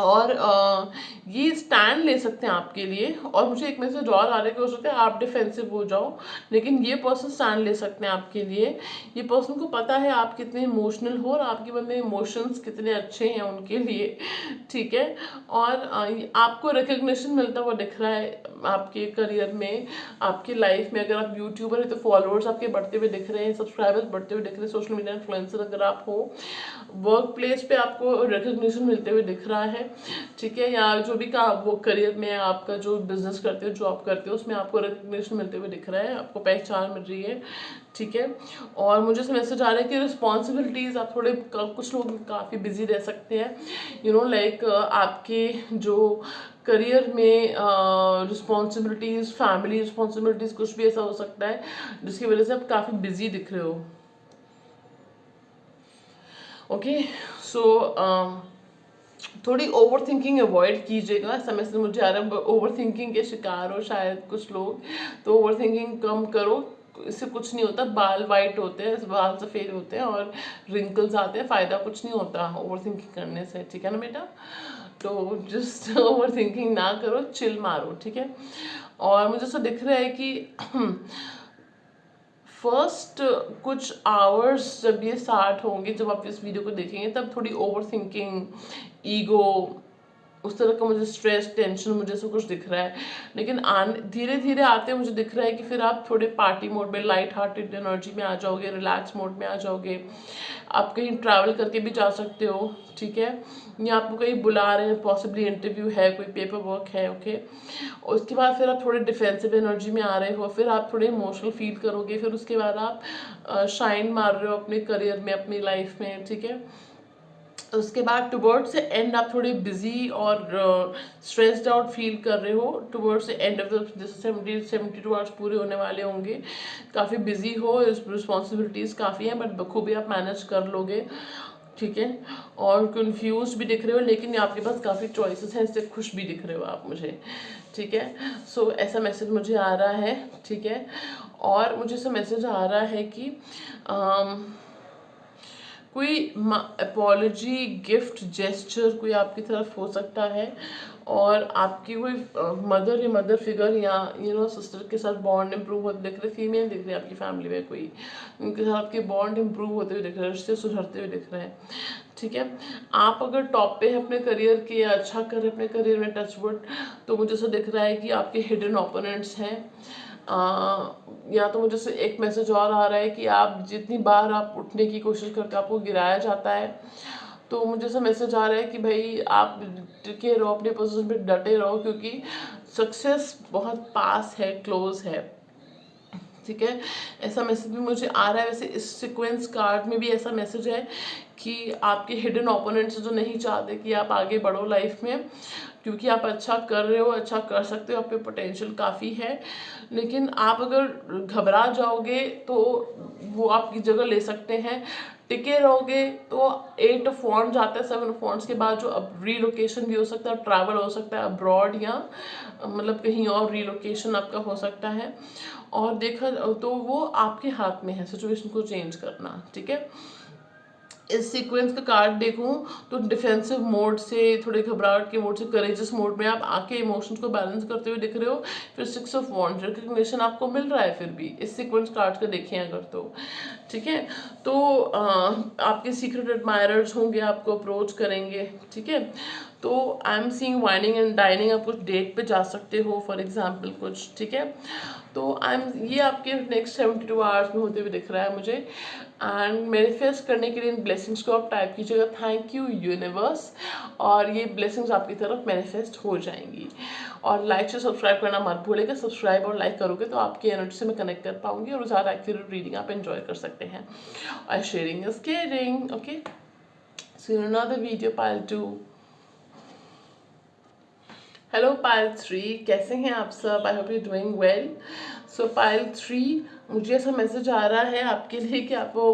और ये स्टैंड ले सकते हैं आपके लिए। और मुझे एक मैसेज और आ रहा है कि हो सकता है आप डिफेंसिव हो जाओ, लेकिन ये पर्सन स्टैंड ले सकते हैं आपके लिए। ये पर्सन को पता है आप कितने इमोशनल हो और आपके मन में इमोशंस कितने अच्छे हैं उनके लिए, ठीक है। और आपको रिकग्निशन मिलता हुआ दिख रहा है आपके करियर में, आपकी लाइफ में। अगर आप यूट्यूबर है तो फॉलोअर्स आपके बढ़ते हुए दिख रहे हैं, सब्सक्राइबर्स बढ़ते हुए दिख रहे हैं, सोशल मीडिया इन्फ्लुएंसर अगर आप हो, वर्क प्लेस पे आपको रिकग्निशन मिलते हुए दिख रहा है, ठीक है। या जो भी काम वो करियर में आपका जो बिजनेस करते हो, जॉब करते हो, उसमें आपको रिकग्निशन मिलते हुए दिख रहा है, आपको पहचान मिल रही है, ठीक है। और मुझे से मैसेज आ रहा है कि रिस्पॉन्सिबिलिटीज़ आप थोड़े कुछ लोग काफ़ी बिजी रह सकते हैं, यू नो लाइक आपके जो करियर में रिस्पॉन्सिबिलिटीज़, फैमिली रिस्पॉन्सिबिलिटीज़, कुछ भी ऐसा हो सकता है जिसकी वजह से आप काफ़ी बिजी दिख रहे हो। ओके, सो थोड़ी ओवर थिंकिंग अवॉइड कीजिएगा। समय से मुझे आ रहा है ओवर थिंकिंग के शिकार हो शायद कुछ लोग, तो ओवर थिंकिंग कम करो। इससे कुछ नहीं होता, बाल वाइट होते हैं, बाल सफ़ेद होते हैं और रिंकल्स आते हैं, फ़ायदा कुछ नहीं होता ओवर थिंकिंग करने से, ठीक है ना बेटा। तो जस्ट ओवर थिंकिंग ना करो, चिल मारो, ठीक है। और मुझे ऐसा दिख रहा है कि फर्स्ट कुछ आवर्स जब ये स्टार्ट होंगे, जब आप इस वीडियो को देखेंगे, तब थोड़ी ओवर थिंकिंग, ईगो, उस तरह का मुझे स्ट्रेस, टेंशन, मुझे सब कुछ दिख रहा है। लेकिन आने धीरे धीरे आते मुझे दिख रहा है कि फिर आप थोड़े पार्टी मोड में, लाइट हार्टेड एनर्जी में आ जाओगे, रिलैक्स मोड में आ जाओगे। आप कहीं ट्रैवल करके भी जा सकते हो, ठीक है। या आपको कहीं बुला रहे हैं, पॉसिबली इंटरव्यू है, कोई पेपर वर्क है, ओके। उसके बाद फिर आप थोड़े डिफेंसिव एनर्जी में आ रहे हो, फिर आप थोड़े इमोशनल फील करोगे, फिर उसके बाद आप शाइन मार रहे हो अपने करियर में, अपनी लाइफ में, ठीक है। उसके बाद टुवर्ड्स से एंड आप थोड़े बिजी और स्ट्रेस्ड आउट फील कर रहे हो। टुवर्ड्स से एंड ऑफ द जैसे 72 आवर्स पूरे होने वाले होंगे, काफ़ी बिजी हो, रिस्पॉन्सिबिलिटीज़ काफ़ी हैं, बट बखूबी आप मैनेज कर लोगे, ठीक है। और कंफ्यूज भी दिख रहे हो, लेकिन आपके पास काफ़ी चॉइसेस हैं, इससे खुश भी दिख रहे हो आप मुझे, ठीक है। सो ऐसा मैसेज मुझे आ रहा है, ठीक है। और मुझे ऐसा मैसेज आ रहा है कि कोई अपॉलॉजी, गिफ्ट, जेस्चर कोई आपकी तरफ हो सकता है, और आपकी कोई मदर या मदर फिगर या सिस्टर के साथ बॉन्ड इम्प्रूव होते दिख रहे, फीमेल दिख रही है आपकी फैमिली में कोई, उनके साथ आपके बॉन्ड इम्प्रूव होते हुए दिख रहे हैं, रिश्ते सुधरते हुए दिख रहे हैं, ठीक है। आप अगर टॉप पे है अपने करियर के, या अच्छा कर रहे हैं अपने करियर में, टचवुड, तो मुझे ऐसा दिख रहा है कि आपके हिडन ओपोनेंट्स हैं। या तो मुझे से एक मैसेज और आ रहा है कि आप जितनी बार आप उठने की कोशिश करते हो, आपको गिराया जाता है। तो मुझे ऐसा मैसेज आ रहा है कि भाई आप टिके रहो, अपने पोजीशन पे डटे रहो, क्योंकि सक्सेस बहुत पास है, क्लोज है, ठीक है। ऐसा मैसेज भी मुझे आ रहा है। वैसे इस सीक्वेंस कार्ड में भी ऐसा मैसेज है कि आपके हिडन ओपोनेंट्स जो नहीं चाहते कि आप आगे बढ़ो लाइफ में, क्योंकि आप अच्छा कर रहे हो, अच्छा कर सकते हो, आप पे पोटेंशियल काफ़ी है। लेकिन आप अगर घबरा जाओगे तो वो आपकी जगह ले सकते हैं। टिके रहोगे तो 8 ऑफ वॉन्ड्स आता है, 7 ऑफ वॉन्ड्स के बाद जो अब रीलोकेशन भी हो सकता है, ट्रैवल हो सकता है अब्रॉड, या मतलब कहीं और रीलोकेशन आपका हो सकता है। और देखा तो वो आपके हाथ में है सिचुएशन को चेंज करना, ठीक है। इस सीक्वेंस का कार्ड देखूं तो डिफेंसिव मोड से, थोड़े घबराहट के मोड से करेजियस मोड में आप आके इमोशंस को बैलेंस करते हुए दिख रहे हो। फिर 6 ऑफ वॉन्ड्स, रिकग्निशन आपको मिल रहा है फिर भी इस सीक्वेंस कार्ड का देखें अगर तो, ठीक है। तो आपके सीक्रेट एडमायरर्स होंगे, आपको अप्रोच करेंगे, ठीक है। तो I am seeing whining and dining, आप कुछ डेट पे जा सकते हो फॉर एग्जांपल कुछ, ठीक है। तो आई एम ये आपके नेक्स्ट 72 आवर्स में होते हुए दिख रहा है मुझे। एंड मैनिफेस्ट करने के लिए इन ब्लेसिंग्स को आप टाइप कीजिएगा, थैंक यू यूनिवर्स, और ये ब्लेसिंग्स आपकी तरफ मैनिफेस्ट हो जाएंगी। और लाइक से सब्सक्राइब करना मत भूलिएगा, सब्सक्राइब और लाइक करोगे तो आपकी एनर्जी से मैं कनेक्ट कर पाऊंगी और ज़्यादा एक्यूरेट रीडिंग आप एंजॉय कर सकते हैं। और sharing is caring, okay. See you in another video, pile 2। Hello pile 3, कैसे हैं आप सब? I hope you doing well. So pile 3, मुझे ऐसा मैसेज आ रहा है आपके लिए कि आपको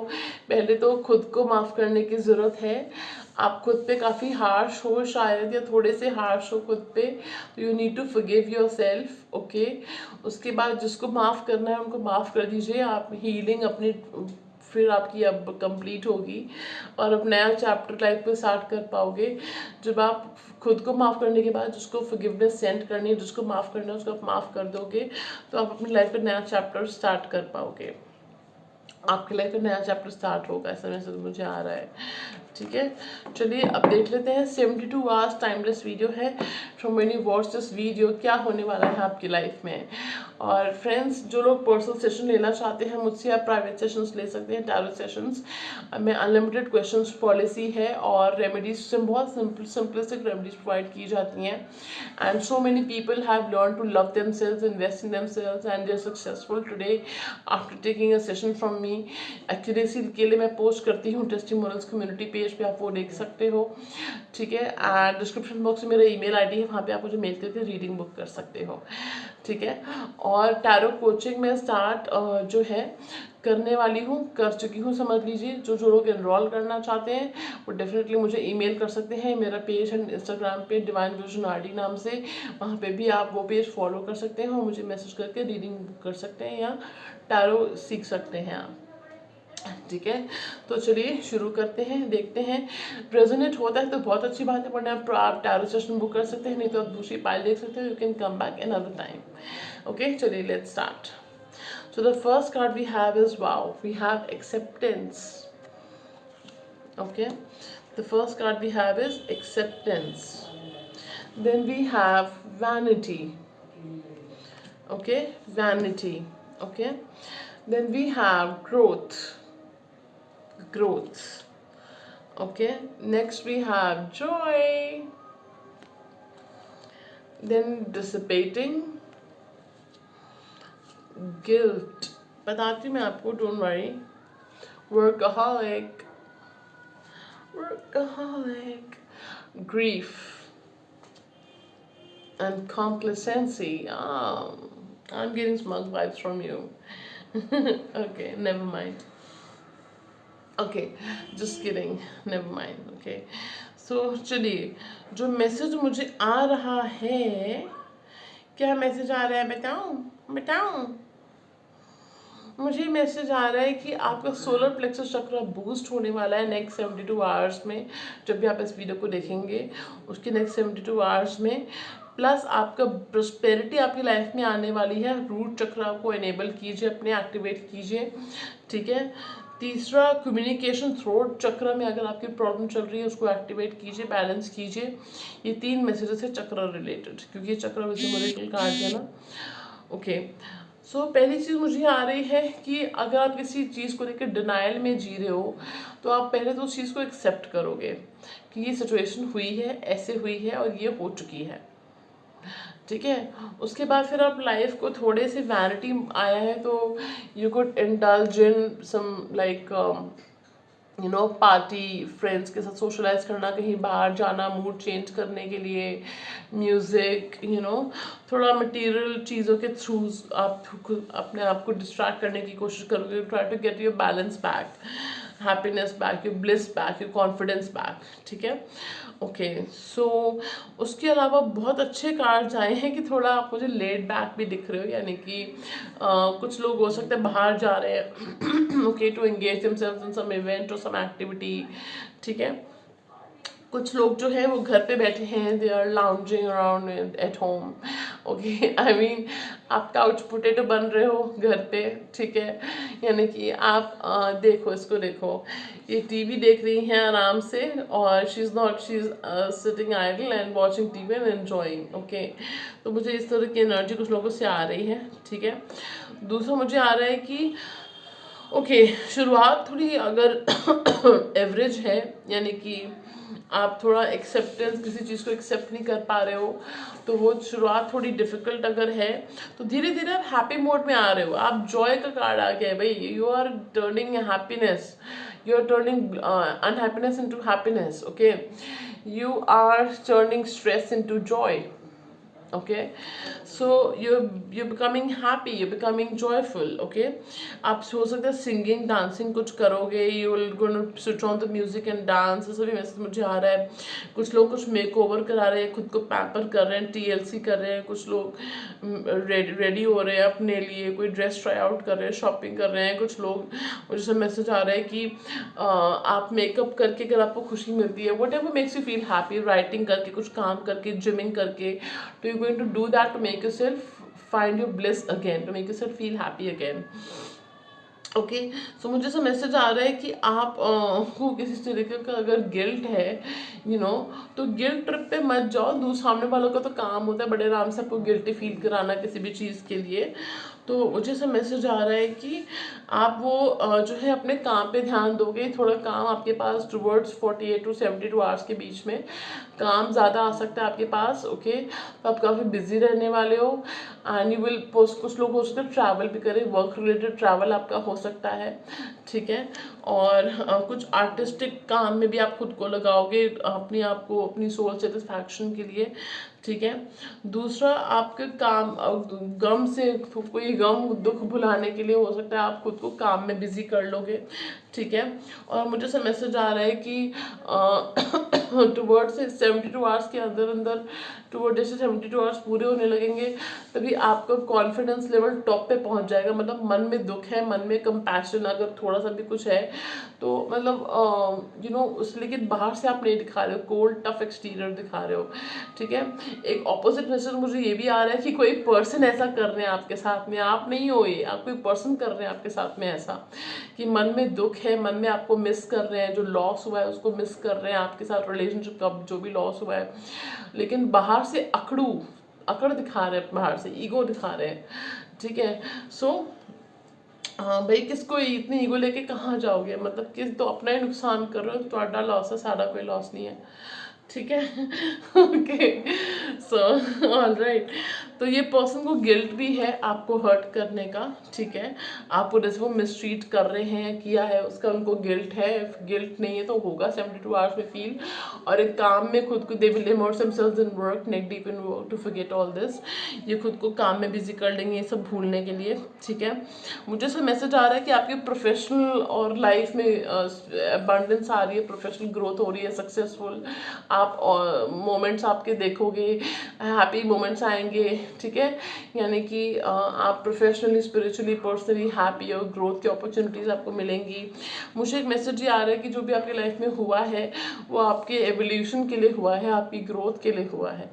पहले तो खुद को माफ़ करने की ज़रूरत है। आप खुद पे काफ़ी हार्श हो शायद, या थोड़े से हार्श हो खुद पे, तो you need to forgive yourself, okay. उसके बाद जिसको माफ़ करना है उनको माफ़ कर दीजिए। आप हीलिंग अपनी फिर आपकी अब कंप्लीट होगी और अब नया चैप्टर लाइफ में स्टार्ट कर पाओगे। जब आप खुद को माफ़ करने के बाद जिसको फॉरगिवनेस सेंड करनी है, जिसको माफ़ करना है उसको आप माफ़ कर दोगे, तो आप अपनी लाइफ में नया चैप्टर स्टार्ट कर पाओगे। आपके लाइफ में नया चैप्टर स्टार्ट होगा, ऐसा मैसेज मुझे आ रहा है। ठीक है, चलिए अब देख लेते हैं। 72 आवर्स टाइमलेस वीडियो है। From when you watch this video, क्या होने वाला है आपकी लाइफ में। और फ्रेंड्स, जो लोग पर्सनल सेशन लेना चाहते हैं मुझसे, आप प्राइवेट सेशंस ले सकते हैं, टैरो सेशंस में अनलिमिटेड क्वेश्चंस पॉलिसी है और रेमेडीज से बहुत सिंपलिस्टिक रेमेडीज प्रोवाइड की जाती हैं। And so many people have learn to love themselves, invest in themselves and they are successful today after taking a session from me. Actually इसी के लिए मैं पोस्ट करती हूँ टेस्टिमोनियल्स कम्युनिटी पेज पे, आप वो देख सकते हो। ठीक है, एंड डिस्क्रिप्शन बॉक्स में मेरा ईमेल आईडी है, वहाँ पे आप मुझे मेल करके रीडिंग बुक कर सकते हो। ठीक है, और टैरो कोचिंग में स्टार्ट जो है करने वाली हूँ, कर चुकी हूँ समझ लीजिए। जो लोग एनरोल करना चाहते हैं वो डेफिनेटली मुझे ईमेल कर सकते हैं। मेरा पेज है इंस्टाग्राम पे डिवाइन विजन आरडी नाम से, वहाँ पे भी आप वो पेज फॉलो कर सकते हैं और मुझे मैसेज करके रीडिंग बुक कर सकते हैं या टैरो सीख सकते हैं आप। ठीक है, तो चलिए शुरू करते हैं, देखते हैं। रेजोनेट होता है तो बहुत अच्छी बात है, वरना आप टैरो सेशन बुक कर सकते हैं, नहीं तो आप दूसरी पाइल देख सकते हो। You can come back another time. Okay, चलिए let's start. So the first card we have is wow. We have acceptance. Okay, the first card we have is acceptance. Then we have vanity. Okay, vanity. Okay, then we have growth. Growth. Okay, next we have joy. Then dissipating. Guilt. बताती मैं आपको, don't worry. Workaholic. Workaholic. Grief. And complacency. I'm getting smug vibes from you. Okay, never mind. Okay, just kidding. Never mind. Okay. So चलिए, जो message मुझे आ रहा है, क्या मैसेज आ रहा है बताऊं? मुझे मैसेज आ रहा है कि आपका सोलर प्लेक्सस चक्र बूस्ट होने वाला है नेक्स्ट 72 आवर्स में। जब भी आप इस वीडियो को देखेंगे उसके नेक्स्ट 72 आवर्स में, प्लस आपका प्रॉस्पेरिटी आपकी लाइफ में आने वाली है। रूट चक्र को एनेबल कीजिए, अपने एक्टिवेट कीजिए। ठीक है, तीसरा कम्युनिकेशन, थ्रोट चक्र में अगर आपकी प्रॉब्लम चल रही है उसको एक्टिवेट कीजिए, बैलेंस कीजिए। ये 3 मैसेजेस है चक्र रिलेटेड, क्योंकि ये चक्र वैसे मोरेकल कार्ड है ना। ओके, सो पहली चीज़ मुझे आ रही है कि अगर आप किसी चीज़ को लेकर डिनाइल में जी रहे हो तो आप पहले तो उस चीज़ को एक्सेप्ट करोगे कि ये सिचुएशन हुई है, ऐसे हुई है और ये हो चुकी है। ठीक है, उसके बाद फिर आप लाइफ को थोड़े से वैनिटी आया है तो you could indulge in some like party, friends के साथ सोशलाइज करना, कहीं बाहर जाना मूड चेंज करने के लिए, म्यूज़िक, थोड़ा मटेरियल चीज़ों के थ्रू आप अपने आप को डिस्ट्रैक्ट करने की कोशिश करोगे। Try to get your balance back, happiness back, your bliss back, your confidence back. ठीक है, ओके। सो उसके अलावा बहुत अच्छे कार्ड्स आए हैं कि थोड़ा आप मुझे लेड बैक भी दिख रहे हो, यानी कि कुछ लोग हो सकते हैं बाहर जा रहे हैं okay, to engage themselves in some event और सम एक्टिविटी। ठीक है, कुछ लोग जो है वो घर पे बैठे हैं, they are lounging around at home. Okay, I mean आप काउच पोटेटो बन रहे हो घर पे। ठीक है, यानी कि आप देखो, इसको देखो, ये टीवी देख रही हैं आराम से और she is sitting idle and watching TV and enjoying. Okay, तो मुझे इस तरह की एनर्जी कुछ लोगों से आ रही है। ठीक है, दूसरा मुझे आ रहा है कि ओके, शुरुआत थोड़ी अगर एवरेज है, यानी कि आप थोड़ा एक्सेप्टेंस, किसी चीज़ को एक्सेप्ट नहीं कर पा रहे हो, तो वो शुरुआत थोड़ी डिफिकल्ट अगर है, तो धीरे धीरे आप हैप्पी मोड में आ रहे हो। आप जॉय का कार्ड आ गया है भाई, you are turning happiness, you are turning unhappiness into happiness. Okay, you are turning stress into joy. Okay, so you becoming happy, you becoming joyful. Okay, आप हो सकता है सिंगिंग डांसिंग कुछ करोगे, you will gonna switch on the music and dance, ऐसा भी message मुझे आ रहा है। कुछ लोग कुछ मेक ओवर करा रहे हैं, खुद को पैम्पर कर रहे हैं, टीएलसी कर रहे हैं, कुछ लोग रेडी हो रहे हैं अपने लिए, कोई ड्रेस ट्राई आउट कर रहे हैं, शॉपिंग कर रहे हैं। कुछ लोग, मुझे सब मैसेज आ रहा है कि आप मेकअप करके अगर आपको खुशी मिलती है, whatever makes you feel happy, writing करके, कुछ काम करके, जिमिंग करके, तो you going to do that to make yourself find your bliss again, to make yourself feel happy again. Okay, so मुझे ऐसा मैसेज आ रहा है कि आप को किसी तरीके का अगर गिल्ट है, तो गिल्ट ट्रिप पे मत जाओ। सामने वालों का तो काम होता है बड़े आराम से आपको गिल्टी फील कराना किसी भी चीज़ के लिए। तो मुझे ऐसा मैसेज आ रहा है कि आप वो जो है अपने काम पे ध्यान दोगे। थोड़ा काम आपके पास टूवर्ड्स 48 to 72 आवर्स के बीच में काम ज़्यादा आ सकता है आपके पास। ओके, तो आप काफ़ी बिजी रहने वाले हो एंड यू विल पोस्ट। कुछ लोग हो सकते हैं ट्रैवल भी करें, वर्क रिलेटेड ट्रैवल आपका हो सकता है, ठीक है। और कुछ आर्टिस्टिक काम में भी आप खुद को लगाओगे अपने आप को, अपनी सोल सेटिस्फैक्शन के लिए, ठीक है। दूसरा, आपके काम गम से, कोई गम दुख भुलाने के लिए हो सकता है आप खुद को काम में बिजी कर लोगे, ठीक है। और मुझे से मैसेज आ रहा है कि टुवर्ड से 72 आवर्स के अंदर अंदर, टुवर्ड जैसे 72 आवर्स पूरे होने लगेंगे तभी आपका कॉन्फिडेंस लेवल टॉप पे पहुंच जाएगा। मतलब मन में दुख है, मन में कंपैशन अगर थोड़ा सा भी कुछ है तो मतलब उस, लेकिन बाहर से आप नहीं दिखा रहे हो, कोल्ड टफ एक्सटीरियर दिखा रहे हो, ठीक है। एक ऑपोजिट मैसेज मुझे ये भी आ रहा है कि कोई पर्सन ऐसा कर रहे हैं आपके साथ में, आप नहीं हो ये, आप कोई पर्सन कर रहे हैं आपके साथ में ऐसा कि मन में दुख है, मन में आपको मिस कर रहे हैं, जो लॉस हुआ है उसको मिस कर रहे हैं आपके साथ, रिलेशनशिप का जो भी लॉस हुआ है, लेकिन बाहर से अकड़ दिखा रहे हैं, बाहर से ईगो दिखा रहे हैं, ठीक है। सो हाँ भाई, किसको इतनी ईगो लेके कहाँ जाओगे, मतलब किस तो अपना ही नुकसान कर रहे हो, तो ਤੁਹਾਡਾ लॉस है, सारा कोई लॉस नहीं है, ठीक है। Okay, so all right. तो ये पर्सन को गिल्ट भी है आपको हर्ट करने का, ठीक है। आपको जैसे वो मिसट्रीट कर रहे हैं, किया है, उसका उनको गिल्ट है। गिल्ट नहीं है तो होगा 72 आवर्स में फील, और एक काम में खुद को, they will immerse themselves in work, neck deep in work to forget all this. ये खुद को काम में बिजी कर लेंगे ये सब भूलने के लिए, ठीक है। मुझे सब मैसेज आ रहा है कि आपकी प्रोफेशनल और लाइफ में अबंडेंस आ रही है, प्रोफेशनल ग्रोथ हो रही है, सक्सेसफुल आप मोमेंट्स आपके देखोगे, हैप्पी मोमेंट्स आएंगे, ठीक है। यानी कि आप प्रोफेशनली, स्पिरिचुअली, पर्सनली हैप्पी और ग्रोथ की अपॉर्चुनिटीज़ आपको मिलेंगी। मुझे एक मैसेज ये आ रहा है कि जो भी आपकी लाइफ में हुआ है वो आपके एवोल्यूशन के लिए हुआ है, आपकी ग्रोथ के लिए हुआ है,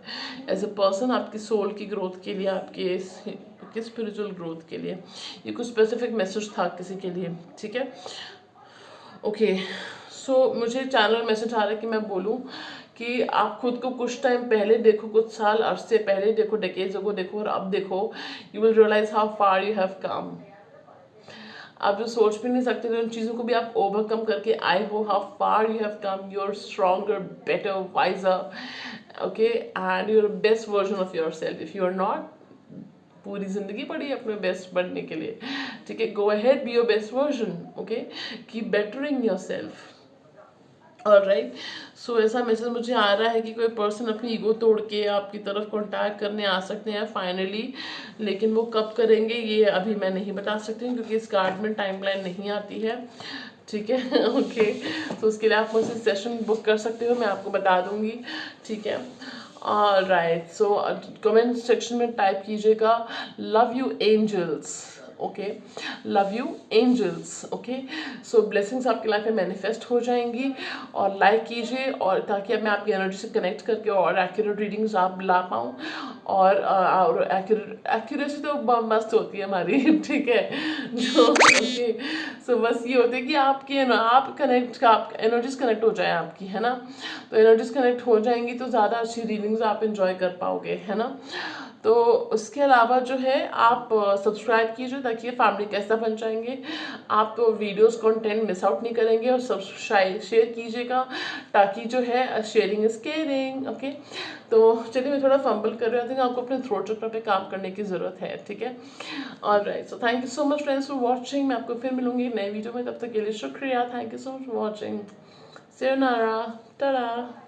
एज अ पर्सन, आपकी सोल की ग्रोथ के लिए, आपके स्पिरिचुअल ग्रोथ के लिए। ये कुछ स्पेसिफिक मैसेज था किसी के लिए, ठीक है। ओके, सो मुझे चैनल मैसेज आ रहा है कि मैं बोलूँ कि आप खुद को कुछ टाइम पहले देखो, कुछ साल अरसे पहले देखो, डेकेड्स को देखो, और अब देखो, you will realise how far you have come. आप जो सोच भी नहीं सकते थे उन चीज़ों को भी आप ओवरकम करके आए हो, how far you have come, you are stronger, better, wiser, okay, and you are best version of yourself. If you are not, पूरी जिंदगी पड़ी है अपने बेस्ट बनने के लिए, ठीक है। Go ahead, be your best version, okay, keep bettering your self, alright. So ऐसा मैसेज मुझे आ रहा है कि कोई पर्सन अपनी ईगो तोड़ के आपकी तरफ कांटेक्ट करने आ सकते हैं फाइनली, लेकिन वो कब करेंगे ये अभी मैं नहीं बता सकती हूँ क्योंकि इस कार्ड में टाइमलाइन नहीं आती है, ठीक है। ओके, तो उसके लिए आप मुझसे सेशन बुक कर सकते हो, मैं आपको बता दूंगी, ठीक है। ऑलराइट, सो कमेंट सेक्शन में टाइप कीजिएगा love you angels, okay, love you angels, okay. So blessings आपकी लाइफ में मैनिफेस्ट हो जाएंगी, और लाइक कीजिए, और ताकि मैं आपकी एनर्जी से कनेक्ट करके और एक्यूरेट रीडिंग्स आप ला पाऊँ, और एक्यूरेसी तो मस्त होती है हमारी, ठीक है। जो ओके, सो बस ये होता है कि आप कनेक्ट, आप एनर्जीज कनेक्ट हो जाए आपकी, है ना। तो एनर्जीज कनेक्ट हो जाएंगी तो ज़्यादा अच्छी रीडिंग्स आप इंजॉय कर पाओगे, है ना। तो उसके अलावा जो है आप सब्सक्राइब कीजिए ताकि ये फैमिली कैसा बन जाएंगे, आप तो वीडियोस कंटेंट मिस आउट नहीं करेंगे, और सब्सक्राइब शेयर कीजिएगा ताकि जो है शेयरिंग इज केयरिंग, ओके। तो चलिए, मैं थोड़ा फंबल कर रही हूँ, आपको अपने थ्रोट चक्र पे काम करने की ज़रूरत है, ठीक है। Alright, so thank you so much friends for watching. मैं आपको फिर मिलूंगी नए वीडियो में, तब तक के लिए शुक्रिया, thank you so much for watching, sayonara, ta-da.